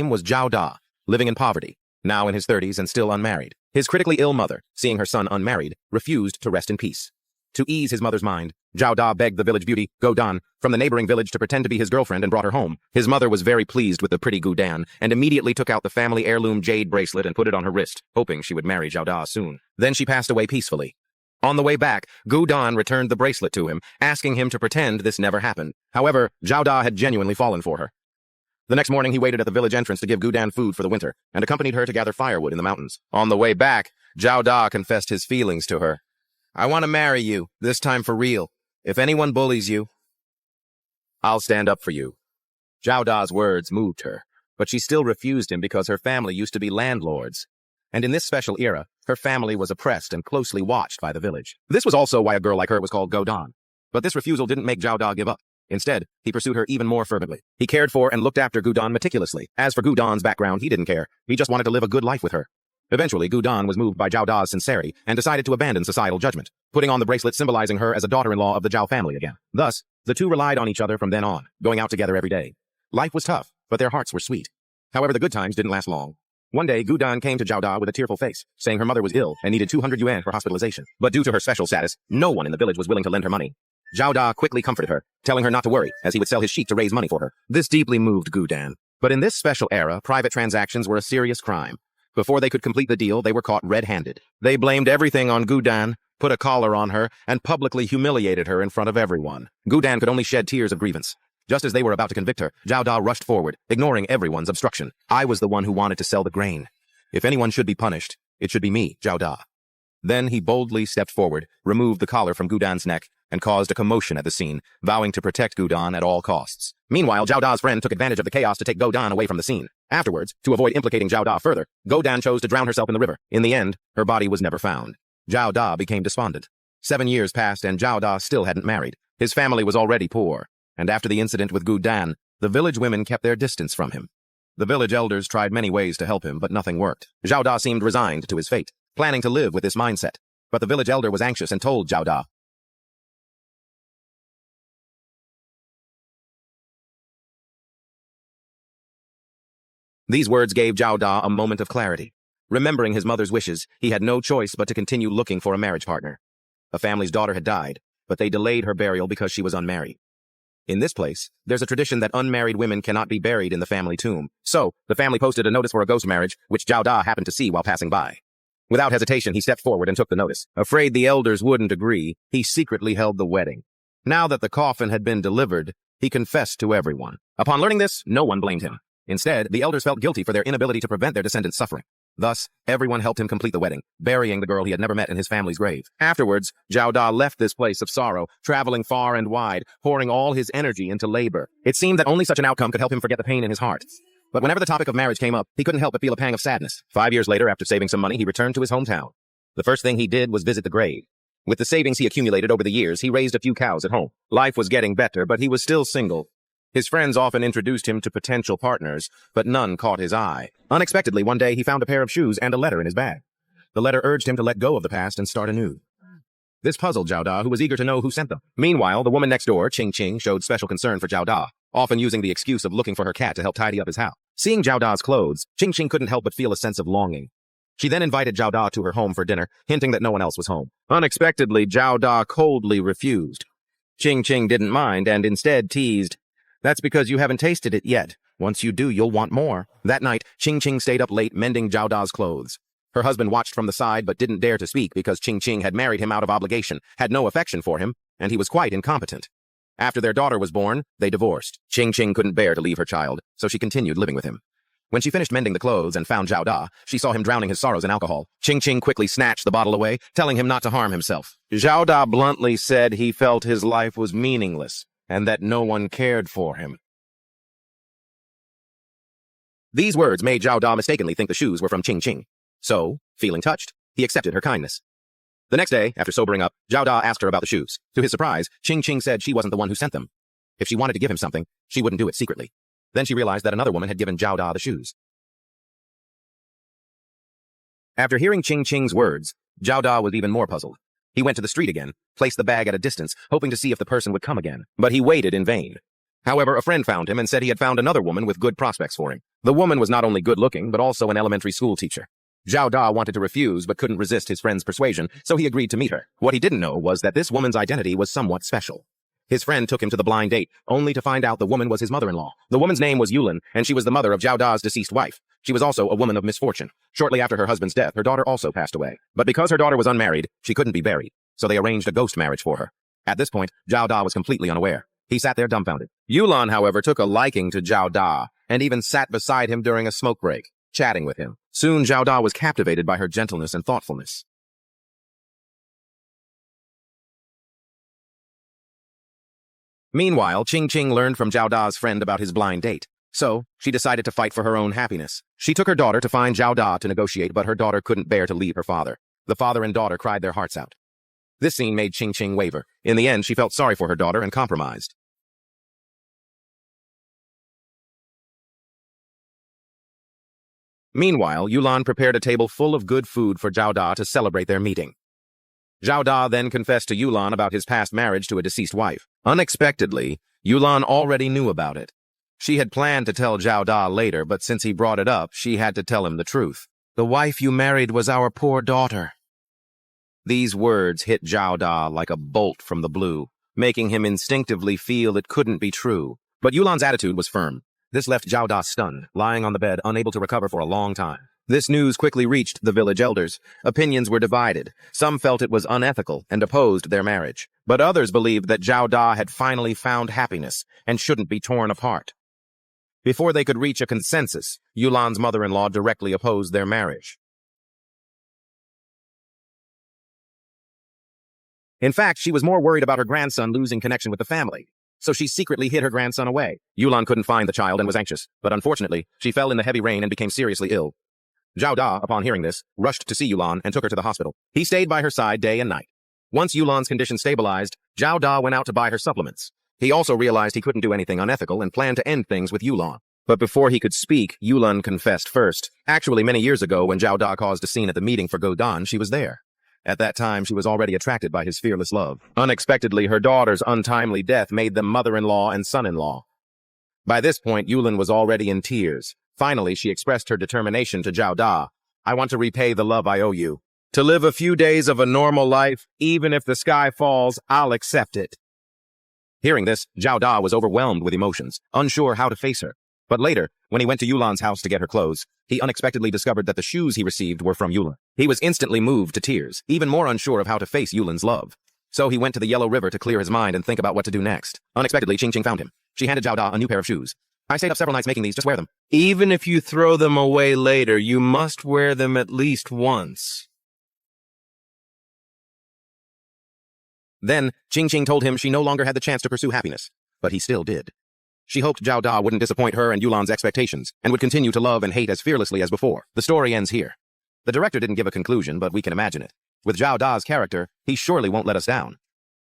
name was Zhao Da, living in poverty, now in his 30s and still unmarried. His critically ill mother, seeing her son unmarried, refused to rest in peace. To ease his mother's mind, Zhao Da begged the village beauty, Gu Dan, from the neighboring village to pretend to be his girlfriend and brought her home. His mother was very pleased with the pretty Gu Dan and immediately took out the family heirloom jade bracelet and put it on her wrist, hoping she would marry Zhao Da soon. Then she passed away peacefully. On the way back, Gu Dan returned the bracelet to him, asking him to pretend this never happened. However, Zhao Da had genuinely fallen for her. The next morning, he waited at the village entrance to give Gu Dan food for the winter and accompanied her to gather firewood in the mountains. On the way back, Zhao Da confessed his feelings to her. I want to marry you, this time for real. If anyone bullies you, I'll stand up for you. Zhao Da's words moved her, but she still refused him because her family used to be landlords. And in this special era, her family was oppressed and closely watched by the village. This was also why a girl like her was called Gu Dan. But this refusal didn't make Zhao Da give up. Instead, he pursued her even more fervently. He cared for and looked after Gu Dan meticulously. As for Gu Dan's background, he didn't care. He just wanted to live a good life with her. Eventually, Gu Dan was moved by Zhao Da's sincerity and decided to abandon societal judgment, putting on the bracelet symbolizing her as a daughter-in-law of the Zhao family again. Thus, the two relied on each other from then on, going out together every day. Life was tough, but their hearts were sweet. However, the good times didn't last long. One day, Gu Dan came to Zhao Da with a tearful face, saying her mother was ill and needed 200 yuan for hospitalization. But due to her special status, no one in the village was willing to lend her money. Zhao Da quickly comforted her, telling her not to worry, as he would sell his sheep to raise money for her. This deeply moved Gu Dan. But in this special era, private transactions were a serious crime. Before they could complete the deal, they were caught red-handed. They blamed everything on Gu Dan, put a collar on her, and publicly humiliated her in front of everyone. Gu Dan could only shed tears of grievance. Just as they were about to convict her, Zhao Da rushed forward, ignoring everyone's obstruction. I was the one who wanted to sell the grain. If anyone should be punished, it should be me, Zhao Da. Then he boldly stepped forward, removed the collar from Gu Dan's neck, and caused a commotion at the scene, vowing to protect Gu Dan at all costs. Meanwhile, Zhao Da's friend took advantage of the chaos to take Gu Dan away from the scene. Afterwards, to avoid implicating Zhao Da further, Gu Dan chose to drown herself in the river. In the end, her body was never found. Zhao Da became despondent. 7 years passed and Zhao Da still hadn't married. His family was already poor, and after the incident with Gu Dan, the village women kept their distance from him. The village elders tried many ways to help him, but nothing worked. Zhao Da seemed resigned to his fate, planning to live with this mindset. But the village elder was anxious and told Zhao Da, These words gave Zhao Da a moment of clarity. Remembering his mother's wishes, he had no choice but to continue looking for a marriage partner. A family's daughter had died, but they delayed her burial because she was unmarried. In this place, there's a tradition that unmarried women cannot be buried in the family tomb. So, the family posted a notice for a ghost marriage, which Zhao Da happened to see while passing by. Without hesitation, he stepped forward and took the notice. Afraid the elders wouldn't agree, he secretly held the wedding. Now that the coffin had been delivered, he confessed to everyone. Upon learning this, no one blamed him. Instead, the elders felt guilty for their inability to prevent their descendants' suffering. Thus, everyone helped him complete the wedding, burying the girl he had never met in his family's grave. Afterwards, Zhao Da left this place of sorrow, traveling far and wide, pouring all his energy into labor. It seemed that only such an outcome could help him forget the pain in his heart. But whenever the topic of marriage came up, he couldn't help but feel a pang of sadness. 5 years later, after saving some money, he returned to his hometown. The first thing he did was visit the grave. With the savings he accumulated over the years, he raised a few cows at home. Life was getting better, but he was still single. His friends often introduced him to potential partners, but none caught his eye. Unexpectedly, one day he found a pair of shoes and a letter in his bag. The letter urged him to let go of the past and start anew. This puzzled Zhao Da, who was eager to know who sent them. Meanwhile, the woman next door, Qing, showed special concern for Zhao Da, often using the excuse of looking for her cat to help tidy up his house. Seeing Zhao Da's clothes, Qing couldn't help but feel a sense of longing. She then invited Zhao Da to her home for dinner, hinting that no one else was home. Unexpectedly, Zhao Da coldly refused. Qing didn't mind and instead teased, That's because you haven't tasted it yet. Once you do, you'll want more. That night, Qing stayed up late mending Zhao Da's clothes. Her husband watched from the side but didn't dare to speak because Qing had married him out of obligation, had no affection for him, and he was quite incompetent. After their daughter was born, they divorced. Qing couldn't bear to leave her child, so she continued living with him. When she finished mending the clothes and found Zhao Da, she saw him drowning his sorrows in alcohol. Qing quickly snatched the bottle away, telling him not to harm himself. Zhao Da bluntly said he felt his life was meaningless, and that no one cared for him. These words made Zhao Da mistakenly think the shoes were from Qing. So, feeling touched, he accepted her kindness. The next day, after sobering up, Zhao Da asked her about the shoes. To his surprise, Qing said she wasn't the one who sent them. If she wanted to give him something, she wouldn't do it secretly. Then she realized that another woman had given Zhao Da the shoes. After hearing Qing's words, Zhao Da was even more puzzled. He went to the street again, placed the bag at a distance, hoping to see if the person would come again. But he waited in vain. However, a friend found him and said he had found another woman with good prospects for him. The woman was not only good-looking, but also an elementary school teacher. Zhao Da wanted to refuse but couldn't resist his friend's persuasion, so he agreed to meet her. What he didn't know was that this woman's identity was somewhat special. His friend took him to the blind date, only to find out the woman was his mother-in-law. The woman's name was Yulin, and she was the mother of Zhao Da's deceased wife. She was also a woman of misfortune. Shortly after her husband's death, her daughter also passed away. But because her daughter was unmarried, she couldn't be buried, so they arranged a ghost marriage for her. At this point, Zhao Da was completely unaware. He sat there dumbfounded. Yulin, however, took a liking to Zhao Da, and even sat beside him during a smoke break, chatting with him. Soon, Zhao Da was captivated by her gentleness and thoughtfulness. Meanwhile, Qing learned from Zhao Da's friend about his blind date. So, she decided to fight for her own happiness. She took her daughter to find Zhao Da to negotiate, but her daughter couldn't bear to leave her father. The father and daughter cried their hearts out. This scene made Qing waver. In the end, she felt sorry for her daughter and compromised. Meanwhile, Yulin prepared a table full of good food for Zhao Da to celebrate their meeting. Zhao Da then confessed to Yulin about his past marriage to a deceased wife. Unexpectedly, Yulin already knew about it. She had planned to tell Zhao Da later, but since he brought it up, she had to tell him the truth. "The wife you married was our poor daughter." These words hit Zhao Da like a bolt from the blue, making him instinctively feel it couldn't be true. But Yulan's attitude was firm. This left Zhao Da stunned, lying on the bed, unable to recover for a long time. This news quickly reached the village elders. Opinions were divided. Some felt it was unethical and opposed their marriage, but others believed that Zhao Da had finally found happiness and shouldn't be torn apart. Before they could reach a consensus, Yulan's mother-in-law directly opposed their marriage. In fact, she was more worried about her grandson losing connection with the family, so she secretly hid her grandson away. Yulan couldn't find the child and was anxious, but unfortunately, she fell in the heavy rain and became seriously ill. Zhao Da, upon hearing this, rushed to see Yulan and took her to the hospital. He stayed by her side day and night. Once Yulan's condition stabilized, Zhao Da went out to buy her supplements. He also realized he couldn't do anything unethical and planned to end things with Yulan. But before he could speak, Yulan confessed first. Actually, many years ago, when Zhao Da caused a scene at the meeting for Godan, she was there. At that time, she was already attracted by his fearless love. Unexpectedly, her daughter's untimely death made them mother-in-law and son-in-law. By this point, Yulin was already in tears. Finally, she expressed her determination to Zhao Da. "I want to repay the love I owe you. To live a few days of a normal life, even if the sky falls, I'll accept it." Hearing this, Zhao Da was overwhelmed with emotions, unsure how to face her. But later, when he went to Yulan's house to get her clothes, he unexpectedly discovered that the shoes he received were from Yulin. He was instantly moved to tears, even more unsure of how to face Yulin's love. So he went to the Yellow River to clear his mind and think about what to do next. Unexpectedly, Qing found him. She handed Zhao Da a new pair of shoes. "I stayed up several nights making these, just wear them. Even if you throw them away later, you must wear them at least once." Then, Qing told him she no longer had the chance to pursue happiness, but he still did. She hoped Zhao Da wouldn't disappoint her and Yulan's expectations, and would continue to love and hate as fearlessly as before. The story ends here. The director didn't give a conclusion, but we can imagine it. With Zhao Da's character, he surely won't let us down.